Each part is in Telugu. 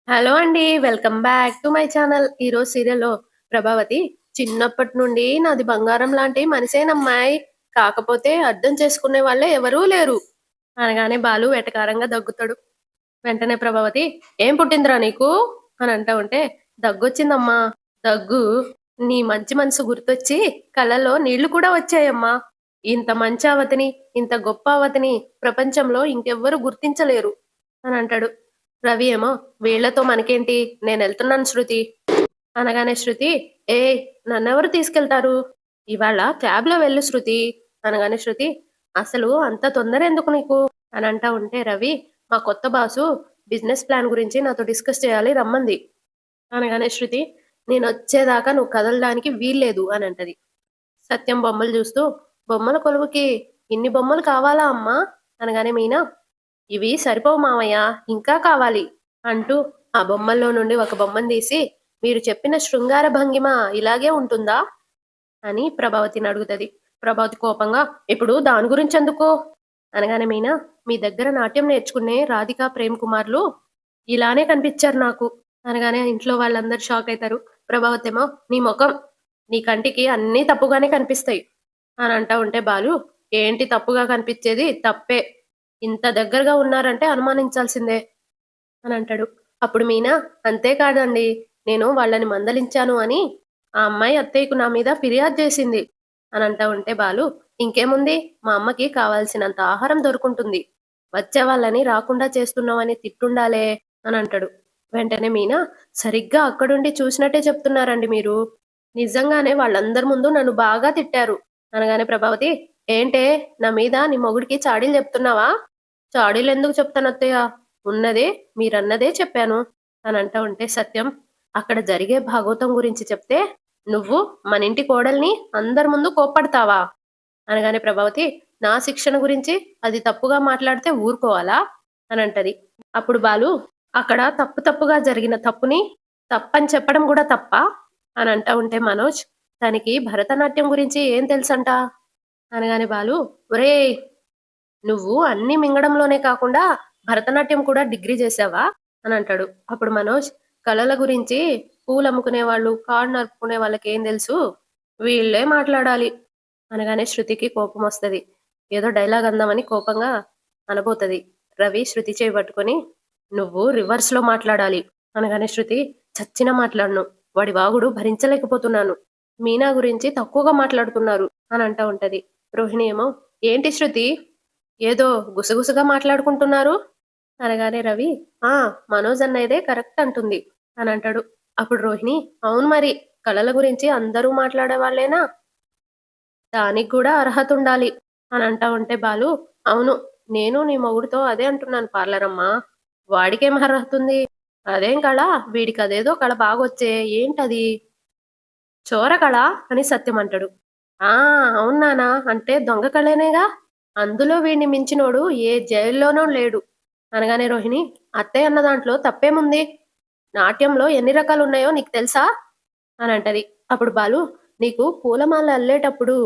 హలో అండి. Welcome back to my channel. ఈరోజు సీరియల్‌లో ప్రభావతి చిన్నప్పటి నుండి నాది బంగారం లాంటి మనిషేనమ్మాయ్. కాకపోతే అర్థం చేసుకునే వాళ్ళే ఎవరూ లేరు. అనగానే బాలు వెటకారంగా దగ్గుతాడు. వెంటనే ప్రభావతి "ఏం పుట్టిందిరా నీకు?" అని అంటా ఉంటే "దగ్గొచ్చిందమ్మా." "దగ్గు? నీ మంచి మనసు గుర్తొచ్చి కళ్ళలో నీళ్లు కూడా వచ్చాయమ్మా. ఇంత మంచి అవతిని, ఇంత గొప్ప అవతిని ప్రపంచంలో ఇంకెవ్వరు గుర్తించలేరు" అని అంటాడు. రవి ఏమో "వీళ్ళతో మనకేంటి? నేనెళ్తున్నాను శృతి." అనగానే శృతి "ఏయ్! నన్నెవరు తీసుకెళ్తారు? ఇవాళ క్యాబ్‌లో వెళ్ళు శృతి." అనగానే శృతి "అసలు అంత తొందర ఎందుకు నీకు?" అని అంటా ఉంటే రవి "మా కొత్త బాసు బిజినెస్ ప్లాన్ గురించి నాతో డిస్కస్ చేయాలి రమ్మంది." అనగానే శృతి "నేనొచ్చేదాకా నువ్వు కదలడానికి వీల్లేదు" అని అంటది. సత్యం బొమ్మలు చూస్తూ "బొమ్మల కొలువుకి ఇన్ని బొమ్మలు కావాలా అమ్మా?" అనగానే మీనా "ఇవి సరిపోవు మావయ్య, ఇంకా కావాలి" అంటూ ఆ బొమ్మల్లో నుండి ఒక బొమ్మను తీసి "మీరు చెప్పిన శృంగార భంగిమ ఇలాగే ఉంటుందా?" అని ప్రభావతిని అడుగుతది. ప్రభావతి కోపంగా "ఇప్పుడు దాని గురించెందుకు?" అనగానే మీనా "మీ దగ్గర నాట్యం నేర్చుకునే రాధిక, ప్రేమ్ కుమార్‌లు ఇలానే కనిపిచ్చారు నాకు." అనగానే ఇంట్లో వాళ్ళందరూ షాకయితారు. ప్రభావతేమో "నీ మొఖం. నీ కంటికి అన్నీ తప్పుగానే కనిపిస్తాయి" అని అంటా ఉంటే బాలు "ఏంటి తప్పుగా కనిపిచ్చేది? తప్పే. ఇంత దగ్గరగా ఉన్నారంటే అనుమానించాల్సిందే" అని అంటాడు. అప్పుడు మీనా "అంతే కాదండి. నేను వాళ్ళని మందలించాను అని ఆ అమ్మాయి అత్తయ్యకు నా మీద ఫిర్యాదు చేసింది" అని అంటా ఉంటే బాలు "ఇంకేముంది? మా అమ్మకి కావాల్సినంత ఆహారం దొరుకుంటుంది. వచ్చే వాళ్ళని రాకుండా చేస్తున్నావని తిట్టుండాలే" అని అంటాడు. వెంటనే మీనా "సరిగ్గా అక్కడుండి చూసినట్టే చెప్తున్నారండి మీరు. నిజంగానే వాళ్ళందరి ముందు నన్ను బాగా తిట్టారు." అనగానే ప్రభావతి "ఏంటే నా మీద నీ మొగుడికి చాడీలు చెప్తున్నావా?" "చాడీలెందుకు చెప్తానత్తయ్య? ఉన్నదే మీరన్నదే చెప్పాను" అని అంటా ఉంటే సత్యం "అక్కడ జరిగే భాగవతం గురించి చెప్తే నువ్వు మనింటి కోడల్ని అందరి ముందు కోప్పడతావా?" అనగానే ప్రభావతి "నా శిక్షణ గురించి అది తప్పుగా మాట్లాడితే ఊరుకోవాలా?" అని అంటది. అప్పుడు బాలు "అక్కడ తప్పుగా జరిగిన తప్పుని తప్పని చెప్పడం గూడా తప్పా?" అని అంటా ఉంటే మనోజ్ "తనకి భరతనాట్యం గురించి ఏం తెలుసంట?" అనగానే బాలు "ఒరేయ్! నువ్వు అన్నీ మింగడంలోనే కాకుండా భరతనాట్యం కూడా డిగ్రీ చేశావా?" అని అంటాడు. అప్పుడు మనోజ్ "కళల గురించి పూలమ్ముకునే వాళ్ళు, కారు నరుపుకునే వాళ్ళకేం తెలుసు? వీళ్ళే మాట్లాడాలి." అనగానే శృతికి కోపమొస్తది. ఏదో డైలాగ్ అందామని కోపంగా అనబోతది. రవి శృతి చెయ్యి పట్టుకొని "నువ్వు రివర్స్‌లో మాట్లాడాలి." అనగానే శృతి "చచ్చినా మాట్లాడను. వాడి వాగుడు భరించలేకపోతున్నాను. మీనా గురించి తక్కువగా మాట్లాడుతున్నారు" అని అంటా ఉంటది. రోహిణి ఏమో "ఏంటి శృతి? ఏదో గుసగుసగా మాట్లాడుకుంటున్నారు?" అనగానే రవి "ఆ! మనోజ్ అన్నయ్యదే కరెక్ట్ అంటుంది" అని అంటాడు. అప్పుడు రోహిణి "అవును మరి. కళల గురించి అందరూ మాట్లాడేవాళ్ళేనా? దానికి గూడా అర్హతుండాలి" అని అంటా ఉంటే బాలు "అవును. నేను నీ మొగుడుతో అదే అంటున్నాను పార్లరమ్మా. వాడికేం అర్హతుంది? అదేం కళ? వీడికదేదో కళ బాగొచ్చే. ఏంటది?" "చోర కళ" అని సత్యం అంటాడు. "ఆ! అవును నాన్న. అంటే దొంగ కళేనేగా. అందులో వీడిని మించినోడు ఏ జైల్లోనూ లేడు." అనగానే రోహిణి "అత్తయ్య అన్న దాంట్లో తప్పేముంది? నాట్యంలో ఎన్ని రకాలున్నాయో నీకు తెలుసా?" అని అంటది. అప్పుడు బాలు "నీకు పూలమాల అల్లేటప్పుడు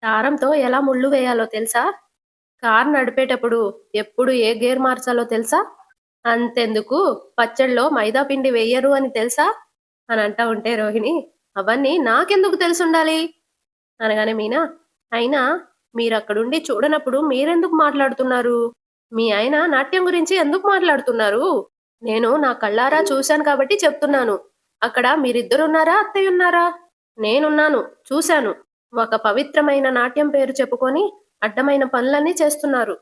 దారంతో ఎలా ముళ్ళు వేయాలో తెలుసా? కారు నడిపేటప్పుడు ఎప్పుడు ఏ గేర్ మార్చాలో తెలుసా? అంతెందుకు పచ్చడిలో మైదా పిండి వెయ్యరు అని తెలుసా?" అని అంటా ఉంటే రోహిణి "అవన్నీ నాకెందుకు తెలిసుండాలి?" అనగానే మీనా "అయినా మీరక్కడుండి చూడనప్పుడు మీరెందుకు మాట్లాడుతున్నారు? మీ ఆయన నాట్యం గురించి ఎందుకు మాట్లాడుతున్నారు? నేను నా కళ్ళారా చూశాను కాబట్టి చెప్తున్నాను. అక్కడ మీరిద్దరున్నారా? అత్తయ్యున్నారా? నేనున్నాను. చూశాను. ఒక పవిత్రమైన నాట్యం పేరు చెప్పుకొని అడ్డమైన పనులన్నీ చేస్తున్నారు.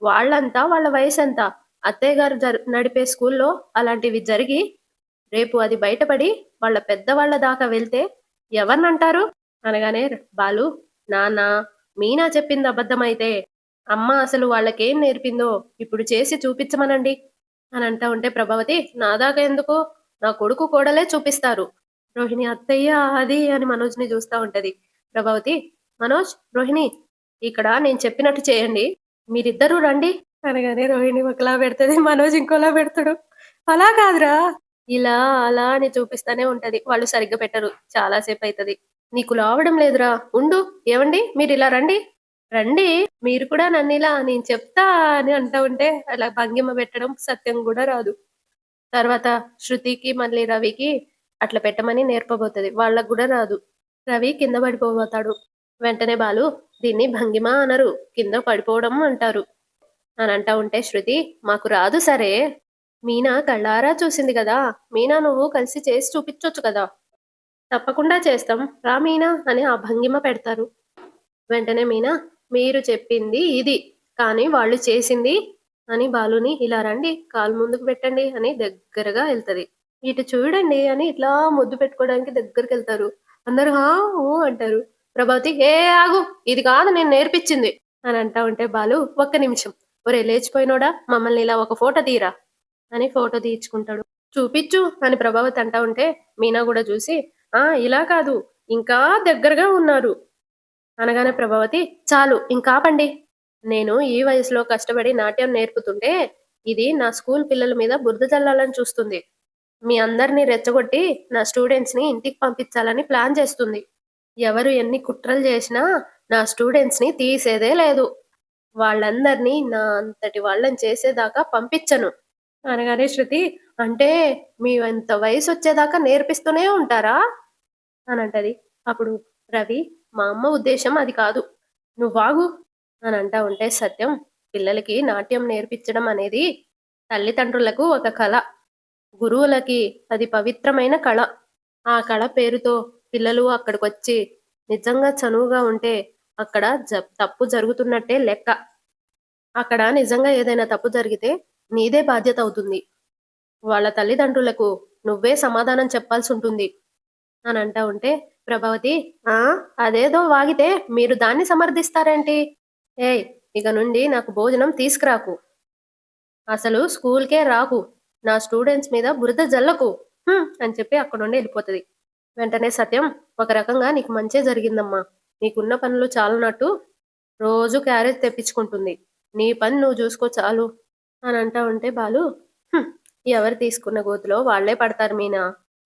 వాళ్ళంతా వాళ్ళ వయసెంత? అత్తయ్య గారు నడిపే స్కూల్లో అలాంటివి జరిగి రేపు అది బయటపడి వాళ్ళ పెద్దవాళ్ళ దాకా వెళ్తే ఎవరినంటారు?" అనగానే బాలు "నాన్న, మీనా చెప్పింది అబద్ధమైతే అమ్మ అసలు వాళ్ళకేం నేర్పిందో ఇప్పుడు చేసి చూపించమనండి" అని అంటా ఉంటే ప్రభావతి "నా దాకా ఎందుకు? నా కొడుకు కోడలే చూపిస్తారు." రోహిణి "అత్తయ్య అది" అని మనోజ్‌ని చూస్తా ఉంటది. ప్రభావతి "మనోజ్, రోహిణి ఇక్కడ నేను చెప్పినట్టు చేయండి. మీరిద్దరూ రండి" అనగానే రోహిణి ఒకలా పెడతది. మనోజ్ ఇంకోలా పెడతాడు. "అలా కాదురా" ఇలా, అలా అని చూపిస్తానే ఉంటది. వాళ్ళు సరిగ్గా పెట్టరు. చాలా సేపయితది. "నీకు లావడం లేదురా! ఉండు. ఏవండీ మీరిలా రండి. రండి. మీరు కూడా నన్నిలా నేను చెప్తా" అని అంటా ఉంటే అలా భంగిమ పెట్టడం సత్యం గూడా రాదు. తర్వాత శృతికి మళ్ళీ రవికి అట్లా పెట్టమని నేర్పబోతది. వాళ్ళకి గూడా రాదు. రవి కింద పడిపోబోతాడు. వెంటనే బాలు దీన్ని భంగిమ అనరు. కింద పడిపోవడం అంటారు. అని అంటా ఉంటే శృతి మాకు రాదు సరే. మీనా కళ్ళారా చూసింది గదా! మీనా నువ్వు కలిసి చేసి చూపించొచ్చు కదా! తప్పకుండా చేస్తాం. రా మీనా అని ఆ భంగిమ పెడతారు. వెంటనే మీనా మీరు చెప్పింది ఇది. కానీ వాళ్ళు చేసింది అని బాలుని ఇలా రండి కాలు ముందుకు పెట్టండి అని దగ్గరగా ఎళ్తది. ఇటు చూడండి అని ఇట్లా ముద్దు పెట్టుకోవడానికి దగ్గరికెళ్తారు. అందరూ హా! ఊ అంటారు. ప్రభావతి ఏ ఆగు! ఇది కాదు నేను నేర్పించింది అని అంటా ఉంటే బాలు ఒక్క నిమిషం. ఒరేయ్ లేచిపోయినోడా మమ్మల్ని ఇలా ఒక ఫోటో తీయరా అని ఫోటో తీయించుకుంటాడు. చూపిచ్చు అని ప్రభావతి అంటా ఉంటే మీనా గూడా చూసి ఆ! ఇలా కాదు ఇంకా దగ్గరగా ఉన్నారు అనగానే ప్రభావతి చాలు ఇంకాపండి. నేను ఈ వయసులో కష్టపడి నాట్యం నేర్పుతుంటే ఇది నా స్కూల్ పిల్లల మీద బురద జల్లాలని చూస్తుంది. మీ అందరిని రెచ్చగొట్టి నా స్టూడెంట్స్‌ని ఇంటికి పంపించాలని ప్లాన్ చేస్తుంది. ఎవరు ఎన్ని కుట్రలు చేసినా నా స్టూడెంట్స్‌ని తీసేదే లేదు. వాళ్ళందరినీ నా అంతటి వాళ్ళని చేసేదాకా పంపించను. అనగానే శృతి అంటే మీ ఇంత వయసొచ్చేదాకా నేర్పిస్తూనే ఉంటారా? అనంటది. అప్పుడు రవి మా అమ్మ ఉద్దేశ్యం అది కాదు. నువ్వాగు అని అంటా ఉంటే సత్యం పిల్లలకి నాట్యం నేర్పించడం అనేది తల్లిదండ్రులకు ఒక కళ. గురువులకి అది పవిత్రమైన కళ. ఆ కళ పేరుతో పిల్లలు అక్కడికొచ్చి నిజంగా చనువుగా ఉంటే అక్కడ తప్పు జరుగుతున్నట్టే లెక్క. అక్కడ నిజంగా ఏదైనా తప్పు జరిగితే నీదే బాధ్యత అవుతుంది. వాళ్ళ తల్లిదండ్రులకు నువ్వే సమాధానం చెప్పాల్సుంటుంది. అని అంటా ఉంటే ప్రభావతి ఆ అదేదో వాగితే మీరు దాన్ని సమర్థిస్తారేంటి? ఏయ్ ఇక నుండి నాకు భోజనం తీసుకురాకు. అసలు స్కూల్‌కే రాకు. నా స్టూడెంట్స్ మీద బురద జల్లకు. అని చెప్పి అక్కడి నుండి ఎళ్ళిపోతది. వెంటనే సత్యం ఒక రకంగా నీకు మంచే జరిగిందమ్మా. నీకున్న పనులు చాలునట్టు రోజు క్యారేజ్ తెప్పించుకుంటుంది. నీ పని నువ్వు చూసుకో చాలు అని అంటా ఉంటే బాలు "హ్మ్, ఎవరు తీసుకున్న గోతిలో వాళ్ళే పడతారు మీనా.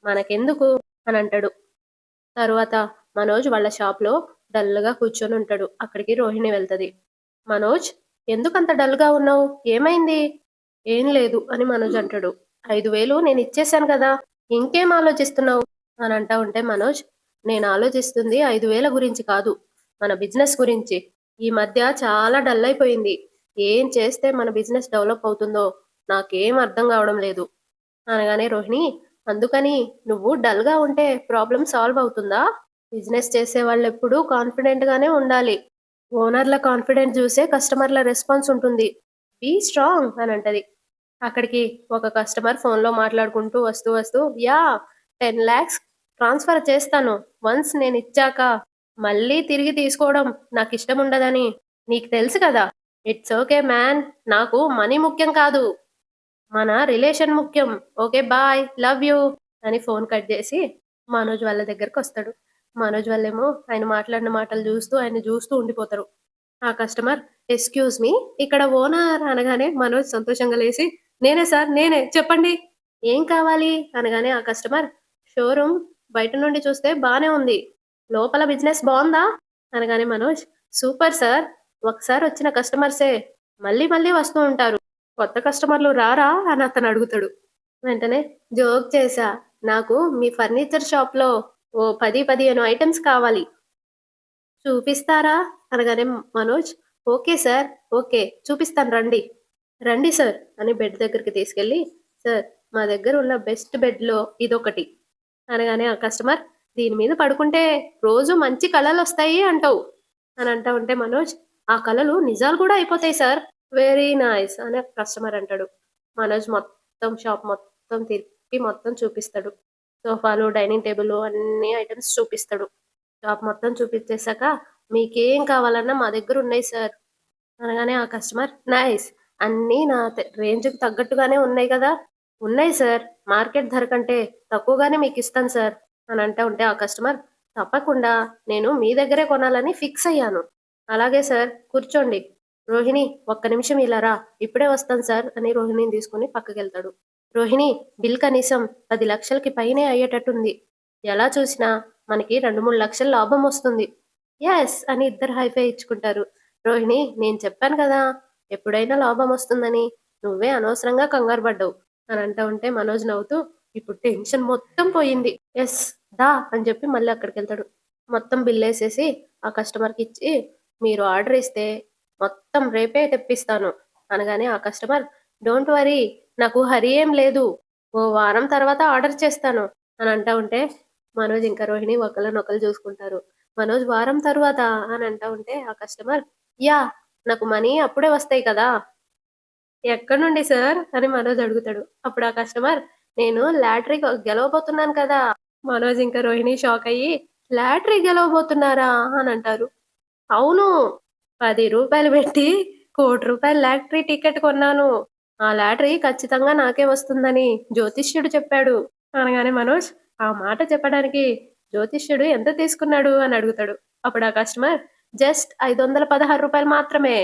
మనకెందుకు అని అంటాడు. తరువాత మనోజ్ వాళ్ళ షాప్‌లో డల్‌గా కూర్చొని ఉంటాడు. అక్కడికి రోహిణి వెళ్తది. మనోజ్ ఎందుకంత డల్‌గా ఉన్నావు? ఏమైంది? ఏం లేదు అని మనోజ్ అంటాడు. 5,000 నేను ఇచ్చేశాను కదా! ఇంకేం ఆలోచిస్తున్నావు? అని అంటా ఉంటే మనోజ్ నేను ఆలోచిస్తుంది 5,000 గురించి కాదు. మన బిజినెస్ గురించి. ఈ మధ్య చాలా డల్ అయిపోయింది. ఏం చేస్తే మన బిజినెస్ డెవలప్ అవుతుందో నాకేం అర్థం కావడం లేదు. అనగానే రోహిణి అందుకని నువ్వు డల్‌గా ఉంటే ప్రాబ్లమ్ సాల్వ్ అవుతుందా? బిజినెస్ చేసేవాళ్ళెప్పుడూ కాన్ఫిడెంట్ గానే ఉండాలి. ఓనర్‌ల కాన్ఫిడెన్స్ చూసే కస్టమర్‌ల రెస్పాన్స్ ఉంటుంది. బీ స్ట్రాంగ్ అని అంటది. అక్కడికి ఒక కస్టమర్ ఫోన్‌లో మాట్లాడుకుంటూ వస్తూ యాహ్! 10,00,000 ట్రాన్స్‌ఫర్ చేస్తాను. వన్స్ నేనిచ్చాక మళ్ళీ తిరిగి తీసుకోవడం నాకిష్టముండదని నీకు తెలుసు కదా! It's okay man. నాకు మనీ ముఖ్యం కాదు. మన రిలేషన్ ముఖ్యం. Okay bye. లవ్ యూ అని ఫోన్ కట్ చేసి మనోజ్ వాళ్ళ దగ్గరకొస్తాడు. మనోజ్ వాళ్ళేమో ఆయన మాట్లాడిన మాటలు చూస్తూ ఆయన్ని చూస్తూ ఉండిపోతారు. ఆ కస్టమర్ ఎక్స్‌క్యూజ్ మీ ఇక్కడ ఓనర్ అనగానే మనోజ్ సంతోషంగా లేసి నేనే సార్ నేనే చెప్పండి. ఏం కావాలి? అనగానే ఆ కస్టమర్ షోరూమ్ బయట నుండి చూస్తే బానే ఉంది. లోపల బిజినెస్ బావుందా? అనగానే మనోజ్ సూపర్ సార్. ఒకసారి వచ్చిన కస్టమర్సే మళ్ళీ మళ్ళీ వస్తూ ఉంటారు. కొత్త కస్టమర్లు రారా? అని అతను అడుగుతాడు. వెంటనే జోక్ చేశా. నాకు మీ ఫర్నిచర్ షాప్‌లో ఓ 10, 15 ఐటెమ్స్ కావాలి. చూపిస్తారా? అనగానే మనోజ్ ఓకే సార్. ఓకే. చూపిస్తాను రండి. రండి సార్ అని బెడ్ దగ్గరికి తీసుకెళ్ళి సార్ మా దగ్గర ఉన్న బెస్ట్ బెడ్‌లో ఇదొకటి. అనగానే ఆ కస్టమర్ దీని మీద పడుకుంటే రోజు మంచి కలలొస్తాయి అంటావు. అని అంటా ఉంటే మనోజ్ ఆ కలలు నిజాలు కూడా అయిపోతాయి సార్. వెరీ నైస్ అని కస్టమర్ అంటాడు. మనోజ్ మొత్తం షాప్ మొత్తం తిప్పి మొత్తం చూపిస్తాడు. సోఫాలు, డైనింగ్ టేబుల్ అన్ని ఐటెమ్స్ చూపిస్తాడు. షాప్ మొత్తం చూపించేసాక మీకేం కావాలన్నా మా దగ్గర ఉన్నాయి సార్. అనగానే ఆ కస్టమర్ నైస్. అన్నీ నా రేంజ్‌కి తగ్గట్టుగానే ఉన్నాయి కదా! ఉన్నాయి సార్. మార్కెట్ ధర కంటే తక్కువగానే మీకిస్తాను సార్. అని అంటా ఉంటే ఆ కస్టమర్ తప్పకుండా నేను మీ దగ్గరే కొనాలని ఫిక్స్ అయ్యాను. అలాగే సార్ కూర్చోండి. రోహిణి ఒక్క నిమిషం ఇలా రా. ఇప్పుడే వస్తాను సార్ అని రోహిణిని తీసుకొని పక్కకెళ్తాడు. రోహిణి బిల్ కనీసం 10,00,000కి పైనే అయ్యేటట్టుంది. ఎలా చూసినా మనకి 2, 3 లక్షల లాభం వస్తుంది. యెస్ అని ఇద్దరు హైఫై ఇచ్చుకుంటారు. రోహిణి నేను చెప్పాను కదా! ఎప్పుడైనా లాభం వస్తుందని. నువ్వే అనవసరంగా కంగారు పడ్డావు. అని అంటా ఉంటే మనోజ్ నవ్వుతూ, ఇప్పుడు టెన్షన్ మొత్తం పోయింది. యెస్. దా అని చెప్పి మళ్ళీ అక్కడికెళ్తాడు. మొత్తం బిల్లేసేసి ఆ కస్టమర్‌కిచ్చి, మీరు ఆర్డర్ ఇస్తే మొత్తం రేపే తెప్పిస్తాను. అనగానే ఆ కస్టమర్, డోంట్ వరీ, నాకు హరీ ఏం లేదు. ఓ వారం తర్వాత ఆర్డర్ చేస్తాను అని అంటా ఉంటే, మనోజ్ ఇంకా రోహిణి ఒకళ్ళనొకళ్ళు చూసుకుంటారు. మనోజ్ వారం తరువాత అని అంటా ఉంటే ఆ కస్టమర్, యాహ్! నాకు మనీ అప్పుడే వస్తాయి కదా! ఎక్కడి నుండి సార్? అని మనోజ్ అడుగుతాడు. అప్పుడు ఆ కస్టమర్, నేను లాటరీ గెలవబోతున్నాను కదా! మనోజ్ ఇంకా రోహిణి షాక్ అయ్యి, లాటరీ గెలవబోతున్నారా? అని అంటారు. అవును. రూ. 10 పెట్టి ₹1,00,00,000 లాటరీ టికెట్ కొన్నాను. ఆ లాటరీ ఖచ్చితంగా నాకే వస్తుందని జ్యోతిష్యుడు చెప్పాడు. అనగానే మనోజ్, ఆ మాట చెప్పడానికి జ్యోతిష్యుడు ఎంత తీసుకున్నాడు? అని అడుగుతాడు. అప్పుడు ఆ కస్టమర్, జస్ట్ రూ. 516 మాత్రమే.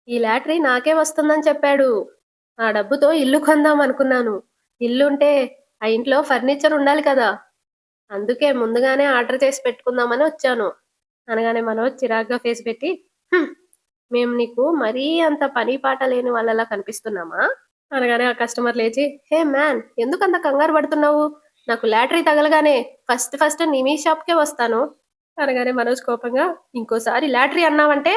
ఈ లాటరీ నాకే వస్తుందని చెప్పాడు. ఆ డబ్బుతో ఇల్లు కొందాం అనుకున్నాను. ఇల్లుంటే ఆ ఇంట్లో ఫర్నిచర్ ఉండాలి కదా! అందుకే ముందుగానే ఆర్డర్ చేసి పెట్టుకుందామని వచ్చాను. అనగానే మనోజ్ చిరాగ్గా ఫేస్ పెట్టి, హ్మ్. మేము నీకు మరీ అంత పని పాట లేని వాళ్ళలా కనిపిస్తున్నామా? అనగానే ఆ కస్టమర్ లేచి, హే మ్యాన్, ఎందుకంత కంగారు పడుతున్నావు? నాకు లాటరీ తగలగానే ఫస్ట్ ఫస్ట్ నీ మీ షాప్‌కే వస్తాను. అనగానే మనోజ్ కోపంగా, ఇంకోసారి లాటరీ అన్నావంటే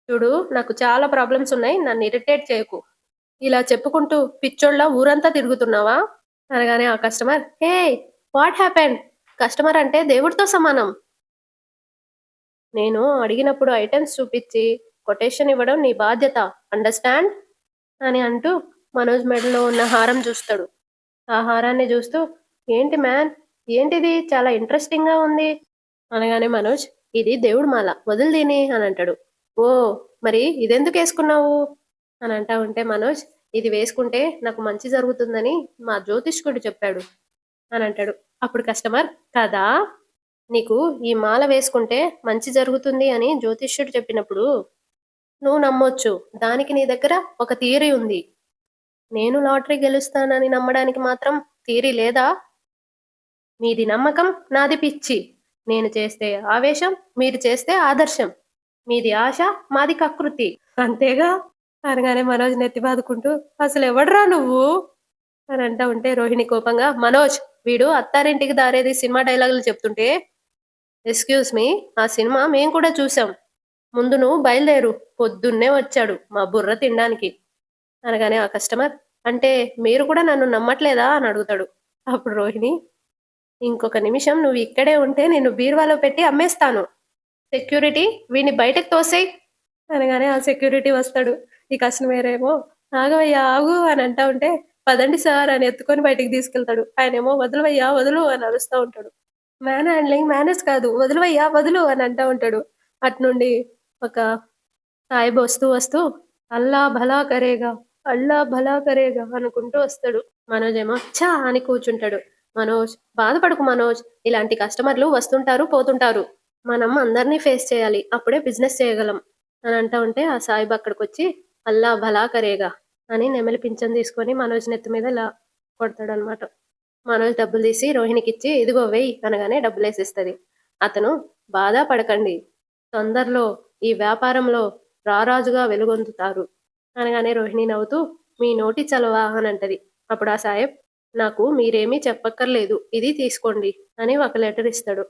చూడు, నాకు చాలా ప్రాబ్లమ్స్ ఉన్నాయి. నన్ను ఇరిటేట్ చేయకు. ఇలా చెప్పుకుంటూ పిచ్చోళ్ళ ఊరంతా తిరుగుతున్నావా? అనగానే ఆ customer, hey, what happened? Customer అంటే దేవుడితో సమానం. నేను అడిగినప్పుడు ఐటెమ్స్ చూపిచ్చి కొటేషన్ ఇవ్వడం నీ బాధ్యత. అండర్‌స్టాండ్? అని అంటూ మనోజ్ మెడలో ఉన్న హారం చూస్తాడు. ఆ హారాన్ని చూస్తూ, ఏంటి మ్యాన్? ఏంటిది? చాలా ఇంట్రెస్టింగ్‌గా ఉంది. అనగానే మనోజ్, ఇది దేవుడి మాల. వదులు దీన్ని అని అంటాడు. ఓహ్! మరి ఇదెందుకేసుకున్నావు? అని అంటా ఉంటే మనోజ్, ఇది వేసుకుంటే నాకు మంచి జరుగుతుందని మా జ్యోతిష్కుడు చెప్పాడు అని అంటాడు. అప్పుడు కస్టమర్, కదా! నీకు ఈ మాల వేసుకుంటే మంచి జరుగుతుంది అని జ్యోతిష్యుడు చెప్పినప్పుడు నువ్వు నమ్మొచ్చు. దానికి నీ దగ్గర ఒక థియరీ ఉంది. నేను లాటరీ గెలుస్తానని నమ్మడానికి మాత్రం థియరీ లేదా? మీది నమ్మకం, నాది పిచ్చి. నేను చేస్తే ఆవేశం, మీరు చేస్తే ఆదర్శం. మీది ఆశ, మాది కకృతి. అంతేగా? అనగానే మనోజ్ నెత్తి బాదుకుంటూ, అసలెవడ్రా నువ్వు? అని అంటా ఉంటే రోహిణి కోపంగా, మనోజ్, వీడు అత్తారింటికి దారేది సినిమా డైలాగులు చెప్తుంటే, ఎక్స్‌క్యూజ్ మీ, ఆ సినిమా మేము కూడా చూసాం. ముందు నువ్వు బయలుదేరు. పొద్దున్నే వచ్చాడు మా బుర్ర తినడానికి. అనగానే ఆ కస్టమర్, అంటే మీరు కూడా నన్ను నమ్మట్లేదా? అని అడుగుతాడు. అప్పుడు రోహిణి, ఇంకొక నిమిషం నువ్వు ఇక్కడే ఉంటే నిన్ను బీరువాలో పెట్టి అమ్మేస్తాను. సెక్యూరిటీ, వీడిని బయటకు తోసేయ్ అనగానే ఆ సెక్యూరిటీ వస్తాడు. ఈ కస్టమర్ ఏమో, ఆగవయ్యా ఆగు అని అంటా ఉంటే, పదండి సార్ అని ఎత్తుకొని బయటికి తీసుకెళ్తాడు. ఆయనేమో, వదలవయ్యా వదులు అని అరుస్తా ఉంటాడు. మ్యాన్ హ్యాండ్లింగ్ మేనేజ్ కాదు, వదలవయ్యా వదులు అని అంటా ఉంటాడు. అటునుండి ఒక సాయిబ్ వస్తూ వస్తూ, అల్లా భలా కరేగా, అల్లా భలా కరేగా అనుకుంటూ వస్తాడు. మనోజ్ ఏమో ఛా అని కూర్చుంటాడు. మనోజ్, బాధపడకు మనోజ్, ఇలాంటి కస్టమర్లు వస్తుంటారు పోతుంటారు. మనం అందరినీ ఫేస్ చేయాలి. అప్పుడే బిజినెస్ చేయగలం అని అంటా ఉంటే ఆ సాయిబ్ అక్కడికొచ్చి అల్లా భలా కరేగా అని నెమలి పింఛం తీసుకొని మనోజ్ నెత్తి మీద ఇలా కొడతాడనమాట. మనోజ్ డబ్బులు తీసి రోహిణికిచ్చి, ఇదిగో వెయ్యి అనగానే డబ్బులేసేస్తది. అతను, బాధ పడకండి. తొందరలో ఈ వ్యాపారంలో రారాజుగా వెలుగొందుతారు అనగానే రోహిణి నవ్వుతూ, మీ నోటి చలవ అని అంటది. అప్పుడు ఆ సాహెబ్, నాకు మీరేమీ చెప్పక్కర్లేదు. ఇది తీసుకోండి అని ఒక లెటర్ ఇస్తాడు.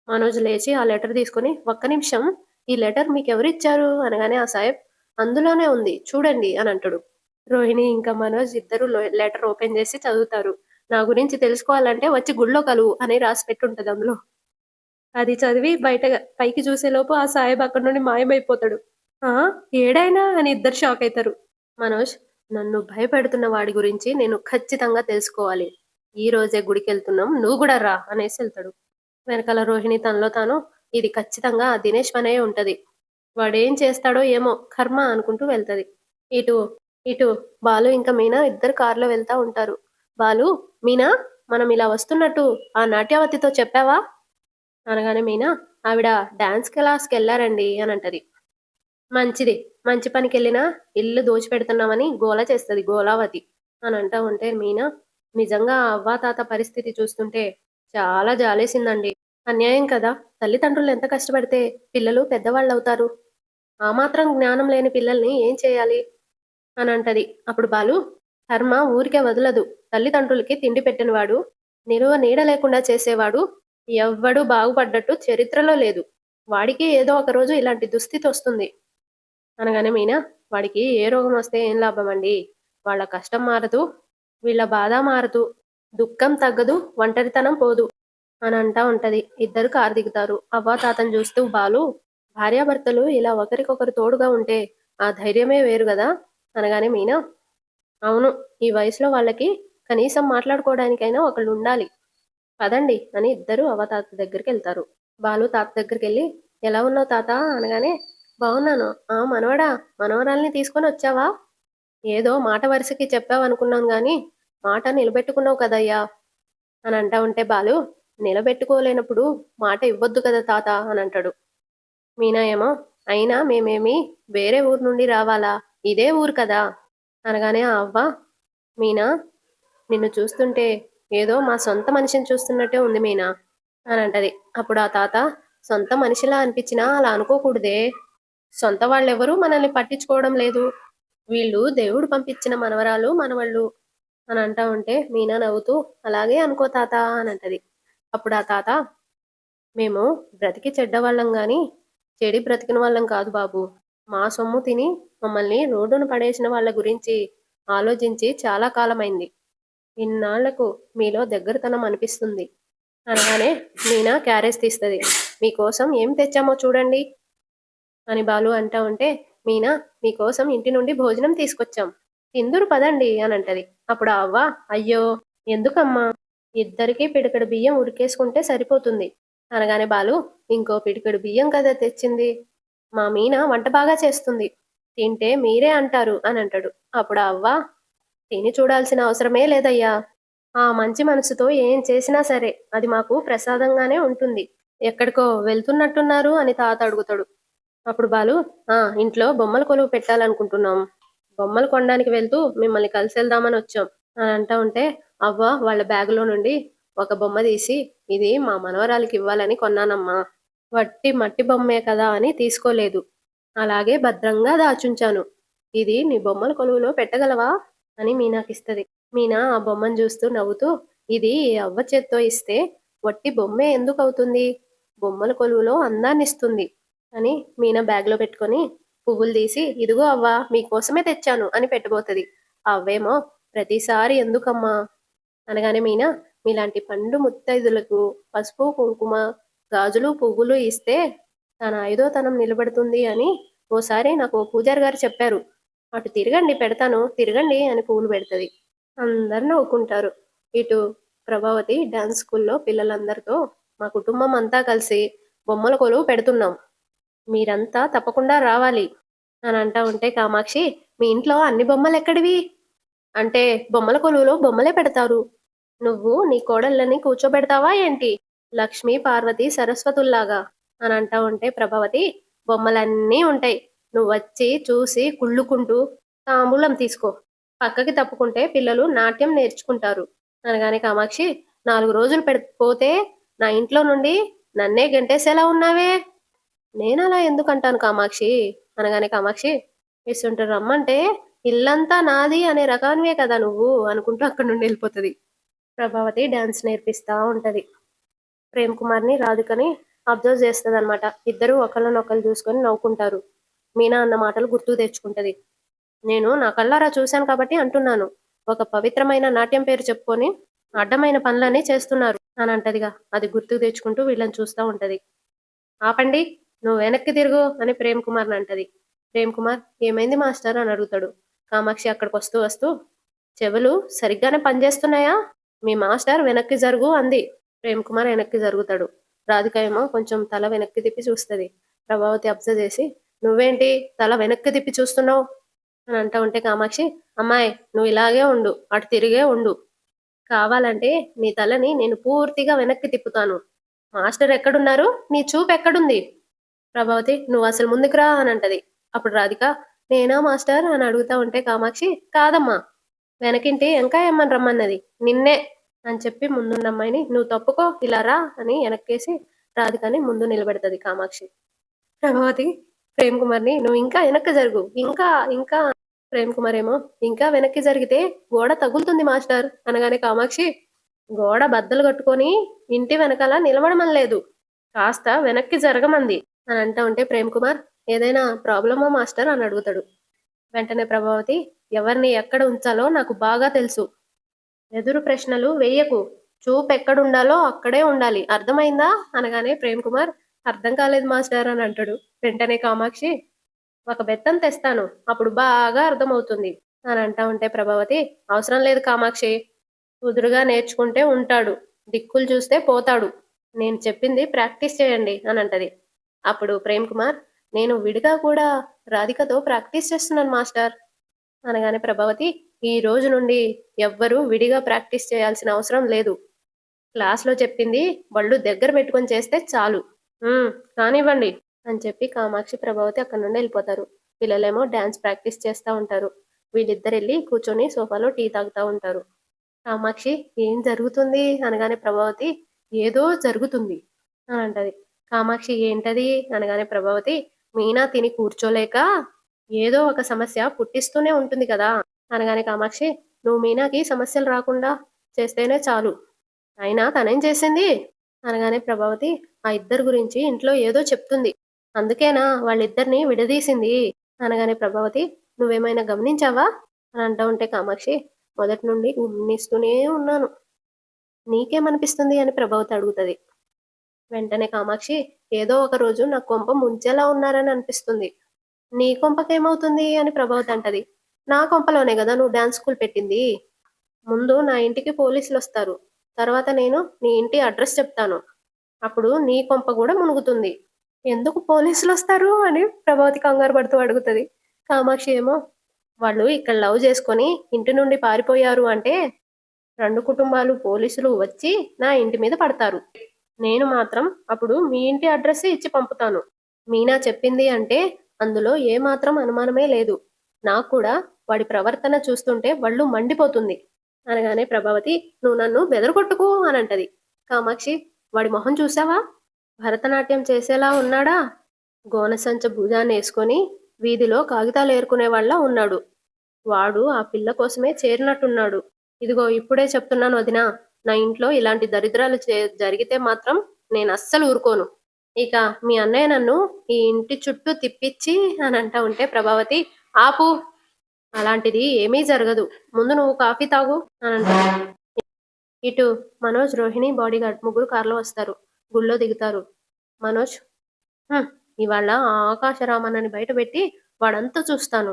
మనోజ్ లేచి ఆ లెటర్ తీసుకొని, ఒక్క నిమిషం, ఈ లెటర్ మీకెవరిచ్చారు? అనగానే ఆ సాహెబ్, అందులోనే ఉంది చూడండి అని అంటాడు. రోహిణి ఇంకా మనోజ్ ఇద్దరు లెటర్ ఓపెన్ చేసి చదువుతారు. నా గురించి తెలుసుకోవాలంటే వచ్చి గుళ్ళో కలువు అని రాసి పెట్టుంటది అందులో. అది చదివి బయట పైకి చూసేలోపు ఆ సాహెబ్ అక్కడి నుండి మాయమైపోతాడు. ఆ! ఏడాయన అని ఇద్దరు షాక్ అయితారు. మనోజ్, నన్ను భయపెడుతున్న వాడి గురించి నేను ఖచ్చితంగా తెలుసుకోవాలి. ఈ రోజే గుడికెళ్తున్నాం. నువ్వు గూడా రా అనేసి ఎళ్తాడు. వెనకాల రోహిణి తనలో తాను, ఇది ఖచ్చితంగా ఆ దినేష్ పనే ఉంటది. వాడేం చేస్తాడో ఏమో కర్మ అనుకుంటూ వెళ్తది. ఇటు, ఇటు బాలు ఇంకా మీనా ఇద్దరు కారులో వెళ్తా ఉంటారు. బాలు, మీనా, మనం ఇలా వస్తున్నట్టు ఆ నాట్యవతితో చెప్పావా? అనగానే మీనా, ఆవిడ డాన్స్ క్లాస్‌కెళ్లారండి అని అంటది. మంచిది. మంచి పనికెళ్ళినా ఇల్లు దోచిపెడుతున్నామని గోల చేస్తది గోలావతి అని అంటా ఉంటే మీనా, నిజంగా ఆ అవ్వాతాత పరిస్థితి చూస్తుంటే చాలా జాలేసిందండి. అన్యాయం కదా! తల్లిదండ్రులు ఎంత కష్టపడితే పిల్లలు పెద్దవాళ్ళవుతారు. ఆ మాత్రం జ్ఞానం లేని పిల్లల్ని ఏం చేయాలి? అని అంటది. అప్పుడు బాలు, కర్మ ఊరికే వదలదు. తల్లిదండ్రులకి తిండి పెట్టినవాడు, నిలువ నీడ లేకుండా చేసేవాడు ఎవ్వడూ బాగుపడ్డట్టు చరిత్రలో లేదు. వాడికి ఏదో ఒక రోజు ఇలాంటి దుస్థితి వస్తుంది. అనగానే మీనా, వాడికి ఏ రోగం వస్తే ఏం లాభమండి? వాళ్ళ కష్టం మారదు, వీళ్ళ బాధ మారదు, దుఃఖం తగ్గదు, ఒంటరితనం పోదు అని అంటా ఉంటది. ఇద్దరు కారు దిగుతారు. అవ్వ తాతను చూస్తూ బాలు, భార్యాభర్తలు ఇలా ఒకరికొకరు తోడుగా ఉంటే ఆ ధైర్యమే వేరు గదా! అనగానే మీనా, అవును. ఈ వయసులో వాళ్ళకి కనీసం మాట్లాడుకోవడానికైనా ఒకళ్ళుండాలి. పదండి అని ఇద్దరు అవ్వ తాత దగ్గరికెళ్తారు. బాలు తాత దగ్గరికెళ్ళి, ఎలా ఉన్నావు తాత అనగానే, బాగున్నాను. ఆ మనవడా, మనవరాల్ని తీసుకొని వచ్చావా? ఏదో మాట వరుసకి చెప్పావనుకున్నాను గాని, మాట నిలబెట్టుకున్నావు కదయ్యా అని అంటా ఉంటే బాలు, నిలబెట్టుకోలేనప్పుడు మాట ఇవ్వొద్దు కదా తాత అని అంటాడు. మీనా ఏమో, అయినా మేమేమి వేరే ఊరు నుండి రావాలా? ఇదే ఊరు కదా అనగానే ఆ అవ్వ, మీనా, నిన్ను చూస్తుంటే ఏదో మా సొంత మనిషిని చూస్తున్నట్టే ఉంది మీనా అని అంటది. అప్పుడు ఆ తాత, సొంత మనిషిలా అనిపించినా అలా అనుకోకూడదే. సొంత వాళ్ళెవరూ మనల్ని పట్టించుకోవడం లేదు. వీళ్ళు దేవుడు పంపించిన మనవరాలు, మనవళ్ళు అని అంటా ఉంటే మీనా నవ్వుతూ, అలాగే అనుకో తాత అని అంటది. అప్పుడు ఆ తాత, మేము బ్రతికి చెడ్డవాళ్ళం గాని చెడి బ్రతికిన వాళ్ళం కాదు బాబు. మా సొమ్ము తిని మమ్మల్ని రోడ్డున పడేసిన వాళ్ళ గురించి ఆలోచించి చాలా కాలమైంది. ఇన్నాళ్లకు మీలో దగ్గరతనం అనిపిస్తుంది అనగానే మీనా క్యారేజ్ తీస్తుంది. మీకోసం ఏం తెచ్చామో చూడండి అని బాలు అంటా ఉంటే, మీనా, మీకోసం ఇంటి నుండి భోజనం తీసుకొచ్చాం, తిందురు పదండి అని అంటది. అప్పుడు ఆ అవ్వ, అయ్యో ఎందుకమ్మా, ఇద్దరికీ పిడికెడు బియ్యం ఉడికేసుకుంటే సరిపోతుంది అనగానే బాలు, ఇంకో పిడికెడు బియ్యం కదా తెచ్చింది, మా మీనా వంట బాగా చేస్తుంది, తింటే మీరే అంటారు అని అంటాడు. అప్పుడు ఆ అవ్వ, తిని చూడాల్సిన అవసరమే లేదయ్యా, ఆ మంచి మనసుతో ఏం చేసినా సరే అది మాకు ప్రసాదంగానే ఉంటుంది. ఎక్కడికో వెళ్తున్నట్టున్నారు అని తాత అడుగుతాడు. అప్పుడు బాలు, ఇంట్లో బొమ్మల కొలువు పెట్టాలనుకుంటున్నాం, బొమ్మలు కొనడానికి వెళ్తూ మిమ్మల్ని కలిసి వెళ్దామని వచ్చాం అని అంటా ఉంటే, అవ్వ వాళ్ళ బ్యాగులో నుండి ఒక బొమ్మ తీసి, ఇది మా మనవరాలికి ఇవ్వాలని కొన్నానమ్మా, వట్టి మట్టి బొమ్మే కదా అని తీసుకోలేదు, అలాగే భద్రంగా దాచుంచాను, ఇది నీ బొమ్మల కొలువులో పెట్టగలవా అని మీనాకిస్తది. మీనా ఆ బొమ్మను చూస్తూ నవ్వుతూ, ఇది అవ్వ చేత్తో ఇస్తే వట్టి బొమ్మే ఎందుకు అవుతుంది, బొమ్మల కొలువులో అందాన్నిస్తుంది అని మీనా బ్యాగ్లో పెట్టుకొని పువ్వులు తీసి, ఇదిగో అవ్వ మీకోసమే తెచ్చాను అని పెట్టబోతుంది. అవ్వేమో, ప్రతిసారి ఎందుకమ్మా అనగానే మీనా, మీలాంటి పండు ముత్తైదులకు పసుపు కుంకుమ గాజులు పువ్వులు ఇస్తే తన ఐదోతనం నిలబడుతుంది అని ఓసారి నాకు ఓ పూజారి గారు చెప్పారు, అటు తిరగండి పెడతాను, తిరగండి అని పువ్వులు పెడుతుంది. అందరు నవ్వుకుంటారు. ఇటు ప్రభావతి డాన్స్ స్కూల్లో పిల్లలందరితో, మా కుటుంబం అంతా కలిసి బొమ్మల కొలువు పెడుతున్నాం, మీరంతా తప్పకుండా రావాలి అని అంటా ఉంటే కామాక్షి, మీ ఇంట్లో అన్ని బొమ్మలు ఎక్కడివి అంటే, బొమ్మల కొలువులో బొమ్మలే పెడతారు, నువ్వు నీ కోడళ్ళని కూర్చోబెడతావా ఏంటి, లక్ష్మి పార్వతి సరస్వతుల్లాగా అని అంటా ఉంటే ప్రభావతి, బొమ్మలన్నీ ఉంటాయి, నువ్వు వచ్చి చూసి కుళ్ళుకుంటూ తాంబూలం తీసుకో, పక్కకి తప్పుకుంటే పిల్లలు నాట్యం నేర్చుకుంటారు అనగానే కామాక్షి, 4 రోజులు పోతే నా ఇంట్లో నుండి నన్నే గెంటేసేలా ఉన్నావే, నేనలా ఎందుకంటాను కామాక్షి అనగానే కామాక్షి, ఇసుంటి రమ్మంటే ఇల్లంతా నాది అనే రకానివే కదా నువ్వు అనుకుంటూ అక్కడి నుండి వెళ్ళిపోతుంది. ప్రభావతి డాన్స్ నేర్పిస్తా ఉంటది. ప్రేమ్ కుమార్ని రాధికని అబ్జర్వ్ చేస్తుంది అనమాట. ఇద్దరు ఒకళ్ళనొకళ్ళు చూసుకొని నవ్వుకుంటారు. మీనా అన్న మాటలు గుర్తు తెచ్చుకుంటది. నేను నా కళ్ళారా చూశాను కాబట్టి అంటున్నాను, ఒక పవిత్రమైన నాట్యం పేరు చెప్పుకొని అడ్డమైన పనులన్నీ చేస్తున్నారు అని అంటదిగా. అది గుర్తుకు తెచ్చుకుంటూ వీళ్ళని చూస్తూ ఉంటది. ఆపండి, నువ్వు వెనక్కి తిరుగు అని ప్రేమ్ కుమార్ని అంటది. ప్రేమ్ కుమార్, ఏమైంది మాస్టర్ అని అడుగుతాడు. కామాక్షి అక్కడికి వస్తూ వస్తూ, చెవులు సరిగ్గానే పనిచేస్తున్నాయా, మీ మాస్టర్ వెనక్కి జరుగు అంది. ప్రేమ్ కుమార్ వెనక్కి జరుగుతాడు. రాధిక ఏమో కొంచెం తల వెనక్కి తిప్పి చూస్తుంది. ప్రభావతి అబ్జర్వ్ చేసి, నువ్వేంటి తల వెనక్కి తిప్పి చూస్తున్నావు అని అంటా ఉంటే కామాక్షి, అమ్మాయి నువ్వు ఇలాగే ఉండు, అటు తిరిగే ఉండు, కావాలంటే నీ తలని నేను పూర్తిగా వెనక్కి తిప్పుతాను, మాస్టర్ ఎక్కడున్నారు, నీ చూపు ఎక్కడుంది, ప్రభావతి నువ్వు అసలు ముందుకు రా అని అంటది. అప్పుడు రాధిక, నేనా మాస్టర్ అని అడుగుతా ఉంటే కామాక్షి, కాదమ్మా, వెనకింటి ఇంకా ఏమని రమ్మన్నది నిన్నే అని చెప్పి ముందున్న అమ్మాయిని, నువ్వు తప్పుకో ఇలా రా అని వెనక్కేసి రాధికని ముందు నిలబెడతది కామాక్షి. ప్రభావతి ప్రేమ్ కుమార్ని, నువ్వు ఇంకా వెనక్కి జరుగు, ఇంకా ఇంకా ప్రేమ్ కుమార్ ఏమో ఇంకా వెనక్కి జరిగితే గోడ తగులుతుంది మాస్టర్ అనగానే కామాక్షి గోడ బద్దలు కట్టుకొని ఇంటి వెనకాల నిలబడమనలేదు, కాస్త వెనక్కి జరగమంది అని అంటా ఉంటే ప్రేమ్ కుమార్ ఏదైనా ప్రాబ్లమా మాస్టర్ అని అడుగుతాడు. వెంటనే ప్రభావతి ఎవరిని ఎక్కడ ఉంచాలో నాకు బాగా తెలుసు, ఎదురు ప్రశ్నలు వేయకు, చూపు ఎక్కడుండాలో అక్కడే ఉండాలి, అర్థమైందా అనగానే ప్రేమ్ కుమార్ అర్థం కాలేదు మాస్టర్ అని అంటాడు. వెంటనే కామాక్షి ఒక బెత్తం తెస్తాను, అప్పుడు బాగా అర్థమవుతుంది అని అంటా ఉంటే ప్రభావతి అవసరం లేదు కామాక్షి, కుదురుగా నేర్చుకుంటే ఉంటాడు, దిక్కులు చూస్తే పోతాడు, నేను చెప్పింది ప్రాక్టీస్ చేయండి అని అంటది. అప్పుడు ప్రేమ్ కుమార్ నేను విడిగా కూడా రాధికతో ప్రాక్టీస్ చేస్తున్నాను మాస్టర్ అనగానే ప్రభావతి ఈ రోజు నుండి ఎవ్వరూ విడిగా ప్రాక్టీస్ చేయాల్సిన అవసరం లేదు, క్లాస్లో చెప్పింది వాళ్ళు దగ్గర పెట్టుకొని చేస్తే చాలు. "ఉమ్, కానివ్వండి" అని చెప్పి కామాక్షి ప్రభావతి అక్కడ నుండి వెళ్ళిపోతారు. పిల్లలేమో డాన్స్ ప్రాక్టీస్ చేస్తూ ఉంటారు. వీళ్ళిద్దరు వెళ్ళి కూర్చొని సోఫాలో టీ తాగుతూ ఉంటారు. కామాక్షి ఏం జరుగుతుంది అనగానే ప్రభావతి ఏదో జరుగుతుంది అని అంటది. కామాక్షి ఏంటది అనగానే ప్రభావతి మీనా తిని కూర్చోలేక ఏదో ఒక సమస్య పుట్టిస్తూనే ఉంటుంది కదా అనగానే కామాక్షి నువ్వు మీనాకి సమస్యలు రాకుండా చేస్తేనే చాలు, అయినా తనేం చేసింది అనగానే ప్రభావతి ఆ ఇద్దరు గురించి ఇంట్లో ఏదో చెప్తుంది, అందుకేనా వాళ్ళిద్దరిని విడదీసింది అనగానే ప్రభావతి నువ్వేమైనా గమనించావా అని అంటూ ఉంటే కామాక్షి మొదటి నుండి గమనిస్తూనే ఉన్నాను, నీకేమనిపిస్తుంది అని ప్రభావతి అడుగుతుంది. వెంటనే కామాక్షి ఏదో ఒక రోజు నా కొంప ముంచేలా ఉన్నారని అనిపిస్తుంది. నీ కొంపకేమవుతుంది అని ప్రభావతి అంటది. నా కొంపలోనే కదా నువ్వు డాన్స్ స్కూల్ పెట్టింది, ముందు నా ఇంటికి పోలీసులు వస్తారు, తర్వాత నేను నీ ఇంటి అడ్రస్ చెప్తాను, అప్పుడు నీ కొంప కూడా మునుగుతుంది. ఎందుకు పోలీసులు వస్తారు అని ప్రభావతి కంగారు పడుతూ అడుగుతుంది. కామాక్షి ఏమో వాళ్ళు ఇక్కడ లవ్ చేసుకొని ఇంటి నుండి పారిపోయారు అంటే రెండు కుటుంబాలు పోలీసులు వచ్చి నా ఇంటి మీద పడతారు, నేను మాత్రం అప్పుడు మీ ఇంటి అడ్రస్ ఇచ్చి పంపుతాను, మీనా చెప్పింది అంటే అందులో ఏమాత్రం అనుమానమే లేదు, నాకు కూడా వాడి ప్రవర్తన చూస్తుంటే వళ్ళు మండిపోతుంది అనగానే ప్రభావతి నువ్వు నన్ను బెదరగొట్టుకు అని అంటది. కామాక్షి వాడి మొహం చూసావా, భరతనాట్యం చేసేలా ఉన్నాడా, గోనసంచ భుజాన్ని వేసుకొని వీధిలో కాగితాలు ఏరుకునే వాళ్ళ ఉన్నాడు, వాడు ఆ పిల్ల కోసమే చేరినట్టున్నాడు, ఇదిగో ఇప్పుడే చెప్తున్నాను వదినా, నా ఇంట్లో ఇలాంటి దరిద్రాలు జరిగితే మాత్రం నేను అస్సలు ఊరుకోను, ఇక మీ అన్నయ్య నన్ను ఈ ఇంటి చుట్టూ తిప్పిచ్చి అని అంటా ఉంటే ప్రభావతి ఆపు, అలాంటిది ఏమీ జరగదు, ముందు నువ్వు కాఫీ తాగు అని అంటాడు. ఇటు మనోజ్ రోహిణి బాడీగార్డ్ ముగ్గురు కారులో వస్తారు, గుళ్ళో దిగుతారు. మనోజ్ "హ్మ్, ఇవాళ ఆ ఆకాశరామన్నని బయట పెట్టి వాడంతా చూస్తాను,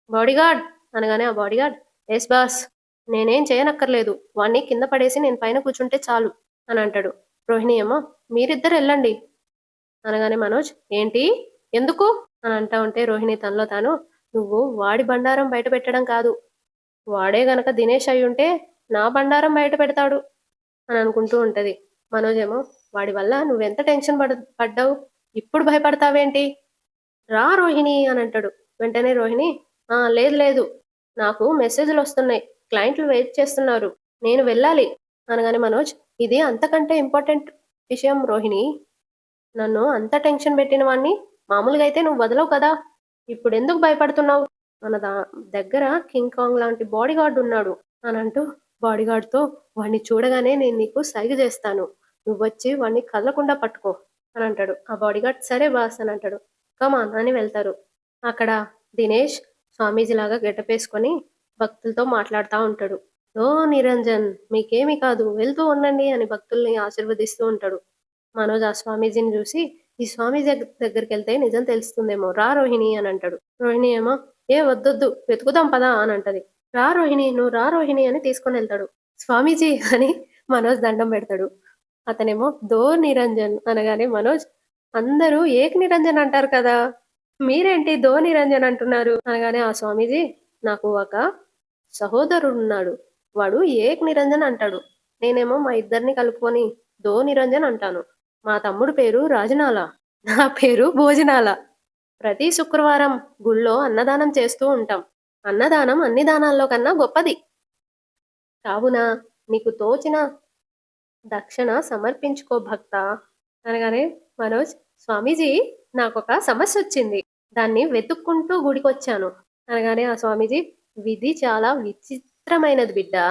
బాడీగార్డ్ అనగానే ఆ బాడీగార్డ్ ఎస్ బాస్, నేనేం చేయనక్కర్లేదు, వాణ్ణి కింద పడేసి నేను పైన కూర్చుంటే చాలు అని అంటాడు. రోహిణి ఏమో మీరిద్దరు వెళ్ళండి అనగానే మనోజ్ ఏంటి ఎందుకు అని అంటా ఉంటే రోహిణి తనలో తాను నువ్వు వాడి బండారం బయట పెట్టడం కాదు, వాడే గనక దినేష్ అయి ఉంటే నా బండారం బయట పెడతాడు అని అనుకుంటూ ఉంటది. మనోజ్ ఏమో వాడి వల్ల నువ్వెంత టెన్షన్ పడ్డావు, ఇప్పుడు భయపడతావేంటి, రా రోహిణి అని అంటాడు. వెంటనే రోహిణి లేదు లేదు, నాకు మెసేజ్లు వస్తున్నాయి, క్లయింట్లు వెయిట్ చేస్తున్నారు, నేను వెళ్ళాలి అనగానే మనోజ్ ఇది అంతకంటే ఇంపార్టెంట్ విషయం రోహిణి, నన్ను అంత టెన్షన్ పెట్టిన వాణ్ణి మామూలుగా అయితే నువ్వు వదలవు కదా, ఇప్పుడు ఎందుకు భయపడుతున్నావు, మన దగ్గర కింగ్ కాంగ్ లాంటి బాడీగార్డ్ ఉన్నాడు అని అంటూ బాడీగార్డ్తో వాడిని చూడగానే నేను నీకు సైగ చేస్తాను, నువ్వు వచ్చి వాడిని కదలకుండా పట్టుకో అని అంటాడు. ఆ బాడీగార్డ్ సరే బాస్ అని అంటాడు. కమాన్ అని వెళ్తారు. అక్కడ దినేష్ స్వామీజీలాగా గెటపేసుకొని భక్తులతో మాట్లాడుతూ ఉంటాడు. ఓ నిరంజన్ మీకేమీ కాదు వెళ్తూ ఉండండి అని భక్తుల్ని ఆశీర్వదిస్తూ ఉంటాడు. మనోజ్ ఆ స్వామీజీని చూసి ఈ స్వామీజీ దగ్గరికి వెళ్తే నిజం తెలుస్తుందేమో, రా రోహిణి అని అంటాడు. రోహిణి ఏమో ఏ వద్దొద్దు వెతుకుదాం పదా అని అంటది. రా రోహిణి నువ్వు రా రోహిణి అని తీసుకొని వెళ్తాడు. స్వామీజీ అని మనోజ్ దండం పెడతాడు. అతనేమో దో నిరంజన్ అనగానే మనోజ్ అందరూ ఏక్ నిరంజన్ అంటారు కదా, మీరేంటి దో నిరంజన్ అంటున్నారు అనగానే ఆ స్వామీజీ నాకు ఒక సహోదరుడున్నాడు, వాడు ఏక్ నిరంజన్ అంటాడు, నేనేమో మా ఇద్దరిని కలుపుకొని దో నిరంజన్ అంటాను, మా తమ్ముడు పేరు రాజనాల, నా పేరు భోజనాల, ప్రతి శుక్రవారం గుళ్ళో అన్నదానం చేస్తూ ఉంటాం, అన్నదానం అన్ని దానాల్లో కన్నా గొప్పది, కావున నీకు తోచిన దక్షిణ సమర్పించుకో భక్త అనగానే మనోజ్ స్వామీజీ నాకొక సమస్య వచ్చింది, దాన్ని వెతుక్కుంటూ గుడికొచ్చాను, అనగానే ఆ స్వామీజీ, విధి చాలా విచిత్రమైనది బిడ్డా.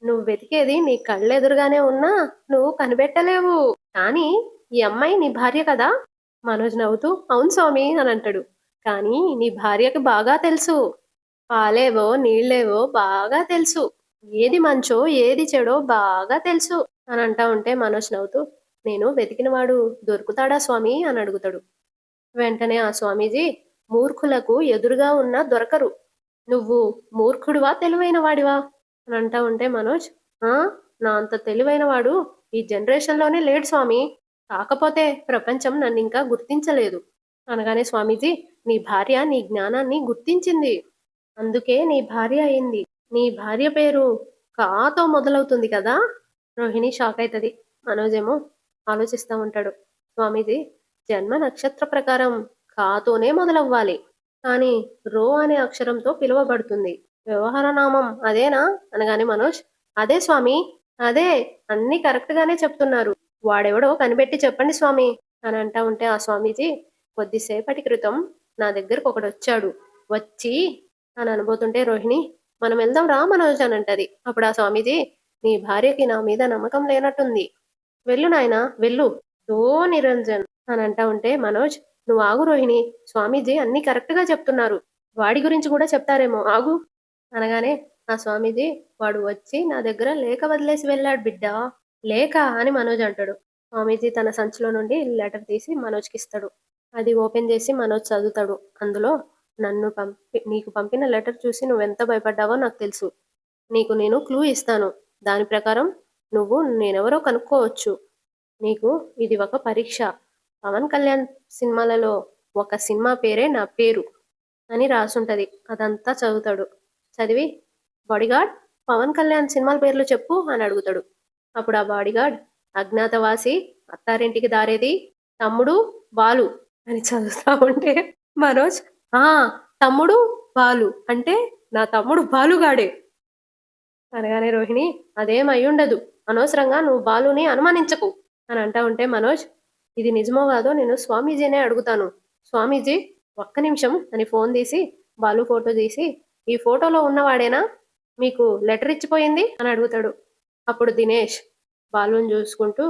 నువ్వు వెతికేది నీ కళ్ళెదురుగానే ఉన్నా నువ్వు కనిపెట్టలేవు. కానీ ఈ అమ్మాయి నీ భార్య కదా? మనోజ్ నవ్వుతూ అవును స్వామి అని అంటాడు. కానీ నీ భార్యకి బాగా తెలుసు. పాలేవో, నీళ్ళేవో బాగా తెలుసు. ఏది మంచో, ఏది చెడో బాగా తెలుసు అని అంటా ఉంటే మనోజ్ నవ్వుతూ, నేను వెతికినవాడు దొరుకుతాడా స్వామి అని అడుగుతాడు. వెంటనే ఆ స్వామీజీ, మూర్ఖులకు ఎదురుగా ఉన్నా దొరకరు. నువ్వు మూర్ఖుడివా, తెలివైన వాడివా అని అంటా ఉంటే మనోజ్, ఆ నా అంత తెలివైన వాడు ఈ జనరేషన్‌లోనే లేడు స్వామి. కాకపోతే ప్రపంచం నన్నింకా గుర్తించలేదు. అనగానే స్వామీజీ, నీ భార్య నీ జ్ఞానాన్ని గుర్తించింది. అందుకే నీ భార్య అయింది. నీ భార్య పేరు కాతో మొదలవుతుంది కదా? రోహిణి షాక్ అయితది. మనోజేమో ఆలోచిస్తా ఉంటాడు. స్వామీజీ, జన్మ నక్షత్ర ప్రకారం కాతోనే మొదలవ్వాలి. కానీ రో అనే అక్షరంతో పిలువబడుతుంది. వ్యవహార నామం అదేనా? అనగానే మనోజ్, అదే స్వామి. అదే. అన్నీ కరెక్ట్ గానే చెప్తున్నారు. వాడెవడో కనిపెట్టి చెప్పండి స్వామి అని అంటా ఉంటే ఆ స్వామీజీ, కొద్దిసేపటి క్రితం నా దగ్గరకు ఒకడొచ్చాడు. వచ్చి అని అనబోతుంటే రోహిణి, మనం వెళ్దాం రా మనోజ్ అని అంటది. అప్పుడు ఆ స్వామీజీ, నీ భార్యకి నా మీద నమ్మకం లేనట్టుంది. వెళ్ళు నాయనా వెళ్ళు. ఓ నిరంజన్ అని అంటా ఉంటే మనోజ్, నువ్వు ఆగు రోహిణి. స్వామీజీ అన్ని కరెక్ట్ గా చెప్తున్నారు. వాడి గురించి కూడా చెప్తారేమో ఆగు అనగానే ఆ స్వామీజీ, వాడు వచ్చి నా దగ్గర లేఖ వదిలేసి వెళ్ళాడు బిడ్డా. లేఖ అని మనోజ్ అంటాడు. స్వామీజీ తన సంచిలో నుండి లెటర్ తీసి మనోజ్కి ఇస్తాడు. అది ఓపెన్ చేసి మనోజ్ చదువుతాడు. అందులో, నీకు పంపిన లెటర్ చూసి నువ్వెంత భయపడ్డావో నాకు తెలుసు. నీకు నేను క్లూ ఇస్తాను. దాని ప్రకారం నువ్వు నేనెవరో కనుక్కోవచ్చు. నీకు ఇది ఒక పరీక్ష. పవన్ కళ్యాణ్ సినిమాలలో ఒక సినిమా పేరే నా పేరు అని రాసుంటది. అదంతా చదువుతాడు. చదివి, బాడీగార్డ్, పవన్ కళ్యాణ్ సినిమాల పేర్లు చెప్పు అని అడుగుతాడు. అప్పుడు ఆ బాడీగార్డ్, అజ్ఞాతవాసి, అత్తారింటికి దారేది, తమ్ముడు, బాలు అని చదువుతా ఉంటే మనోజ్, ఆ తమ్ముడు బాలు అంటే నా తమ్ముడు బాలుగాడే అనగానే రోహిణి, అదేం అయ్యుండదు. అనవసరంగా నువ్వు బాలుని అనుమానించకు అని అంటా ఉంటే మనోజ్, ఇది నిజమో కాదో నేను స్వామీజీనే అడుగుతాను. స్వామీజీ, ఒక్క నిమిషం అని ఫోన్ తీసి బాలు ఫోటో తీసి, ఈ ఫోటోలో ఉన్నవాడేనా మీకు లెటర్ ఇచ్చిపోయింది అని అడుగుతాడు. అప్పుడు దినేష్ బాలుని చూసుకుంటూ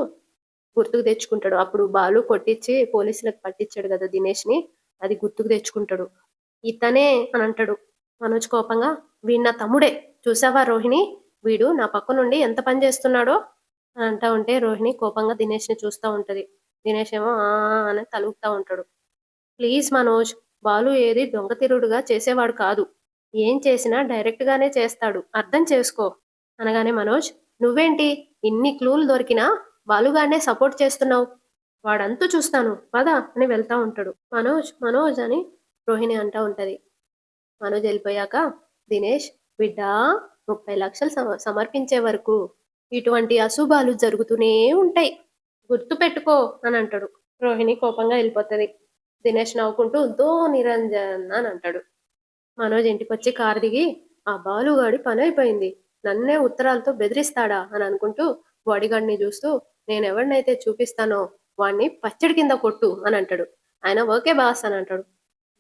గుర్తుకు తెచ్చుకుంటాడు. అప్పుడు బాలు కొట్టించి పోలీసులకు పట్టించాడు కదా దినేష్ని, అది గుర్తుకు తెచ్చుకుంటాడు. ఇతనే అని అంటాడు. మనోజ్ కోపంగా, వీడు నా తమ్ముడే. చూసావా రోహిణి, వీడు నా పక్క నుండి ఎంత పని చేస్తున్నాడో అని అంటా ఉంటే రోహిణి కోపంగా దినేష్ని చూస్తూ ఉంటది. దినేష్ ఏమో ఆ అని తలుపుతా ఉంటాడు. ప్లీజ్ మనోజ్, బాలు ఏది దొంగతిరుగుడుగా చేసేవాడు కాదు. ఏం చేసినా డైరెక్ట్ గానే చేస్తాడు, అర్థం చేసుకో అనగానే మనోజ్, నువ్వేంటి ఇన్ని క్లూలు దొరికినా బాలుగానే సపోర్ట్ చేస్తున్నావు. వాడంతూ చూస్తాను పద అని వెళ్తా ఉంటాడు. మనోజ్ మనోజ్ అని రోహిణి అంటా ఉంటది. మనోజ్ వెళ్ళిపోయాక దినేష్, బిడ్డా, 30 లక్షలు సమర్పించే వరకు ఇటువంటి అశుభాలు జరుగుతూనే ఉంటాయి, గుర్తు పెట్టుకో అని అంటాడు. రోహిణి కోపంగా వెళ్ళిపోతుంది. దినేష్ నవ్వుకుంటూ దో నిరంజన్ అని అంటాడు. మనోజ్ ఇంటికొచ్చి కారు దిగి, ఆ బాలుగాడి పని అయిపోయింది, నన్నే ఉత్తరాలతో బెదిరిస్తాడా అని అనుకుంటూ బాడీగార్డ్ని చూస్తూ, నేను ఎవరినైతే చూపిస్తానో వాణ్ణి పచ్చడి కింద కొట్టు అని అంటాడు. ఆయన ఓకే బాస్ అని అంటాడు.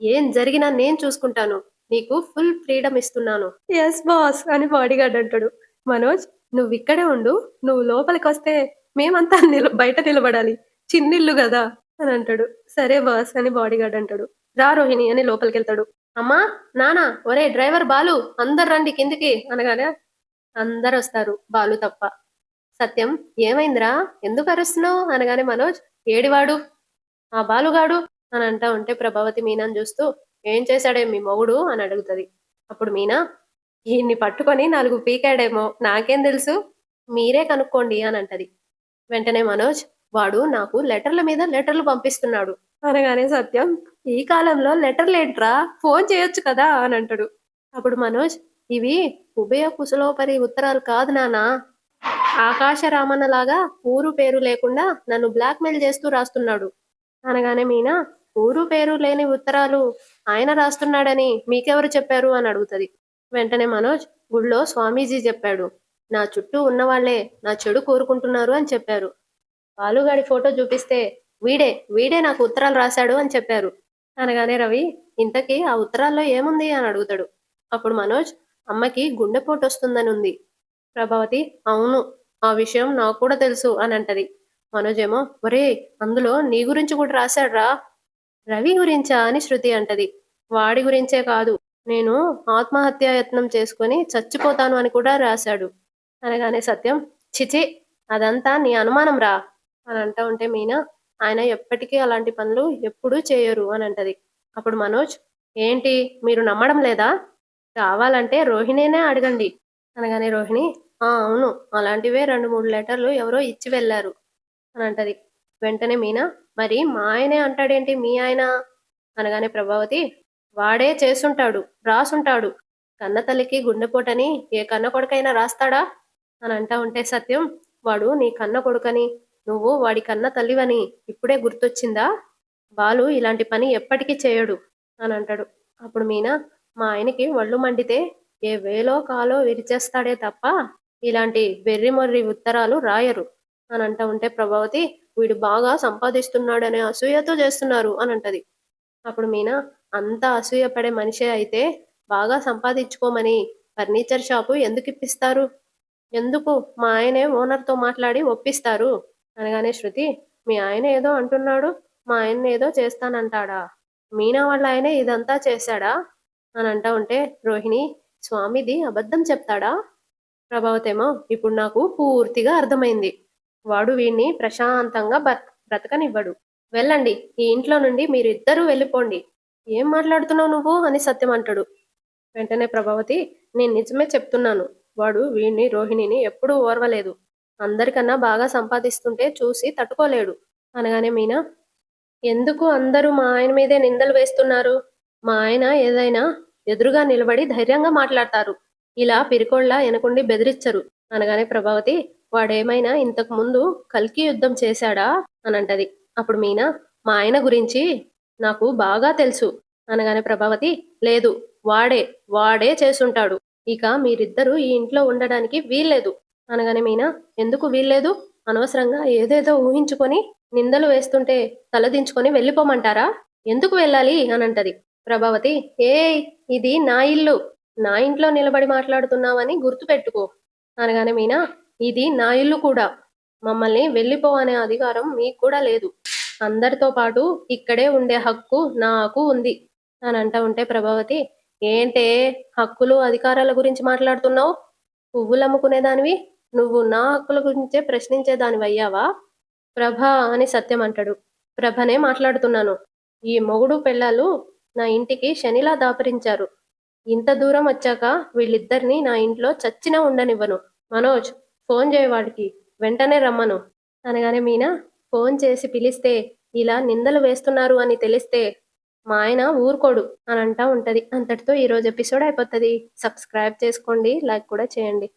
ఏం జరిగినా నేను చూసుకుంటాను, నీకు ఫుల్ ఫ్రీడమ్ ఇస్తున్నాను. ఎస్ బాస్ అని బాడీగార్డ్ అంటాడు. మనోజ్, నువ్వు ఇక్కడే ఉండు, నువ్వు లోపలికి వస్తే మేమంతా బయట నిలబడాలి, చిన్నిల్లు కదా అని అంటాడు. సరే బాస్ అని బాడీగార్డ్ అంటాడు. రా రోహిణి అని లోపలికి వెళ్తాడు. అమ్మా, నానా, ఒరే డ్రైవర్ బాలు, అందరు రండి కిందికి అనగానే అందరు వస్తారు, బాలు తప్ప. సత్యం, ఏమైందిరా, ఎందుకు అరుస్తున్నావు అనగానే మనోజ్, ఏడివాడు, ఆ బాలుగాడు అని అంటా ఉంటే ప్రభావతి మీనాని చూస్తూ, ఏం చేశాడే మీ మొగుడు అని అడుగుతుంది. అప్పుడు మీనా, ఈయన్ని పట్టుకొని 4 పీకాడేమో, నాకేం తెలుసు, మీరే కనుక్కోండి అని అంటది. వెంటనే మనోజ్, వాడు నాకు లెటర్ల మీద లెటర్లు పంపిస్తున్నాడు అనగానే సత్యం, ఈ కాలంలో లెటర్లేంట్రా, ఫోన్ చేయొచ్చు కదా అని అంటాడు. అప్పుడు మనోజ్, ఇవి ఉభయ కుశలోపరి ఉత్తరాలు కాదు నానా, ఆకాశ రామన్నలాగా ఊరు పేరు లేకుండా నన్ను బ్లాక్మెయిల్ చేస్తూ రాస్తున్నాడు అనగానే మీనా, ఊరు పేరు లేని ఉత్తరాలు ఆయన రాస్తున్నాడని మీకెవరు చెప్పారు అని అడుగుతుంది. వెంటనే మనోజ్, గుళ్ళో స్వామీజీ చెప్పాడు, నా చుట్టూ ఉన్నవాళ్లే నా చెడు కోరుకుంటున్నారు అని చెప్పారు. బాలుగాడి ఫోటో చూపిస్తే వీడే వీడే నాకు ఉత్తరాలు రాశాడు అని చెప్పారు. అనగానే రవి, ఇంతకీ ఆ ఉత్తరాల్లో ఏముంది అని అడుగుతాడు. అప్పుడు మనోజ్, అమ్మకి గుండెపోటొస్తుందని ఉంది. ప్రభావతి, అవును, ఆ విషయం నాకు కూడా తెలుసు అని అంటది. మనోజ్ ఏమో, ఒరే, అందులో నీ గురించి కూడా రాశాడ్రా. రవి గురించా అని శృతి అంటది. వాడి గురించే కాదు, నేను ఆత్మహత్యాయత్నం చేసుకొని చచ్చిపోతాను అని కూడా రాశాడు. అనగానే సత్యం, చిచి, అదంతా నీ అనుమానం రా అని అంటా ఉంటే మీనా, ఆయన ఎప్పటికీ అలాంటి పనులు ఎప్పుడూ చేయరు అని అంటది. అప్పుడు మనోజ్, ఏంటి మీరు నమ్మడం లేదా? కావాలంటే రోహిణినే అడగండి. అనగానే రోహిణి, ఆ అవును, అలాంటివే 2, 3 లెటర్లు ఎవరో ఇచ్చి వెళ్ళారు అని అంటది. వెంటనే మీనా, మరి మా ఆయనే అంటాడేంటి మీ ఆయన? అనగానే ప్రభావతి, వాడే చేసుంటాడు, రాసుంటాడు. కన్న తల్లికి గుండెపోటని ఏ కన్న కొడుకైనా రాస్తాడా అని అంటా ఉంటే సత్యం, వాడు నీ కన్న కొడుకని, నువ్వు వాడి కన్న తల్లివని ఇప్పుడే గుర్తొచ్చిందా? బాలు ఇలాంటి పని ఎప్పటికీ చేయడు అని అంటాడు. అప్పుడు మీనా, మా ఆయనకి ఒళ్ళు మండితే ఏ వేలో కాలో విరిచేస్తాడే తప్ప ఇలాంటి వెర్రి మొర్రి ఉత్తరాలు రాయరు అని అంటా ఉంటే ప్రభావతి, వీడు బాగా సంపాదిస్తున్నాడనే అసూయతో చేస్తున్నారు అని అంటది. అప్పుడు మీనా, అంత అసూయపడే మనిషే అయితే బాగా సంపాదించుకోమని ఫర్నిచర్ షాపు ఎందుకు ఇప్పిస్తారు? ఎందుకు మా ఆయనే ఓనర్తో మాట్లాడి ఒప్పిస్తారు? అనగానే శృతి, మీ ఆయన ఏదో అంటున్నాడు, మా ఆయన ఏదో చేస్తానంటాడా? మీనా వాళ్ళ ఆయనే ఇదంతా చేశాడా అని అంటా ఉంటే రోహిణి, స్వామిది అబద్ధం చెప్తాడా? ప్రభావతేమో, ఇప్పుడు నాకు పూర్తిగా అర్థమైంది. వాడు వీణ్ణి ప్రశాంతంగా బ్రతకనివ్వడు. వెళ్ళండి, ఈ ఇంట్లో నుండి మీరిద్దరూ వెళ్ళిపోండి. ఏం మాట్లాడుతున్నావు నువ్వు అని సత్యం అంటాడు. వెంటనే ప్రభావతి, నేను నిజమే చెప్తున్నాను. వాడు వీణ్ణి రోహిణిని ఎప్పుడూ ఓర్వలేదు. అందరికన్నా బాగా సంపాదిస్తుంటే చూసి తట్టుకోలేడు. అనగానే మీనా, ఎందుకు అందరూ మా ఆయన మీదే నిందలు వేస్తున్నారు? మా ఆయన ఏదైనా ఎదురుగా నిలబడి ధైర్యంగా మాట్లాడతారు. ఇలా పిరికోళ్ళ ఎనకుండి బెదిరించరు. అనగానే ప్రభావతి, వాడేమైనా ఇంతకు ముందు కల్కి యుద్ధం చేశాడా అని అంటది. అప్పుడు మీనా, మా ఆయన గురించి నాకు బాగా తెలుసు. అనగానే ప్రభావతి, లేదు, వాడే వాడే చేసుంటాడు. ఇక మీరిద్దరూ ఈ ఇంట్లో ఉండడానికి వీల్లేదు. అనగానే మీనా, ఎందుకు వీల్లేదు? అనవసరంగా ఏదేదో ఊహించుకొని నిందలు వేస్తుంటే తలదించుకొని వెళ్ళిపోమంటారా? ఎందుకు వెళ్ళాలి అని అంటది. ప్రభావతి, ఏయ్, ఇది నా ఇల్లు. నా ఇంట్లో నిలబడి మాట్లాడుతున్నావని గుర్తుపెట్టుకో. అనగానే మీనా, ఇది నా ఇల్లు కూడా. మమ్మల్ని వెళ్ళిపో అనే అధికారం మీకు కూడా లేదు. అందరితో పాటు ఇక్కడే ఉండే హక్కు నాకు ఉంది అని అంటా ఉంటే ప్రభావతి, ఏంటే హక్కులు అధికారాల గురించి మాట్లాడుతున్నావు? పువ్వులు అమ్ముకునేదానివి నువ్వు నా హక్కుల గురించే ప్రశ్నించేదానివయ్యావా? ప్రభ అని సత్యం అంటాడు. ప్రభనే మాట్లాడుతున్నాను. ఈ మొగుడు పెళ్ళాలు నా ఇంటికి శనిలా దాపరించారు. ఇంత దూరం వచ్చాక వీళ్ళిద్దరిని నా ఇంట్లో చచ్చినా ఉండనివ్వను. మనోజ్, ఫోన్ చేయి వాడికి, వెంటనే రమ్మను. అనగానే మీనా, ఫోన్ చేసి పిలిస్తే ఇలా నిందలు వేస్తున్నారు అని తెలిస్తే మా ఆయన ఊరుకోడు అని అంటా ఉంటది. అంతటితో ఈరోజు ఎపిసోడ్ అయిపోతుంది. సబ్స్క్రైబ్ చేసుకోండి, లైక్ కూడా చేయండి.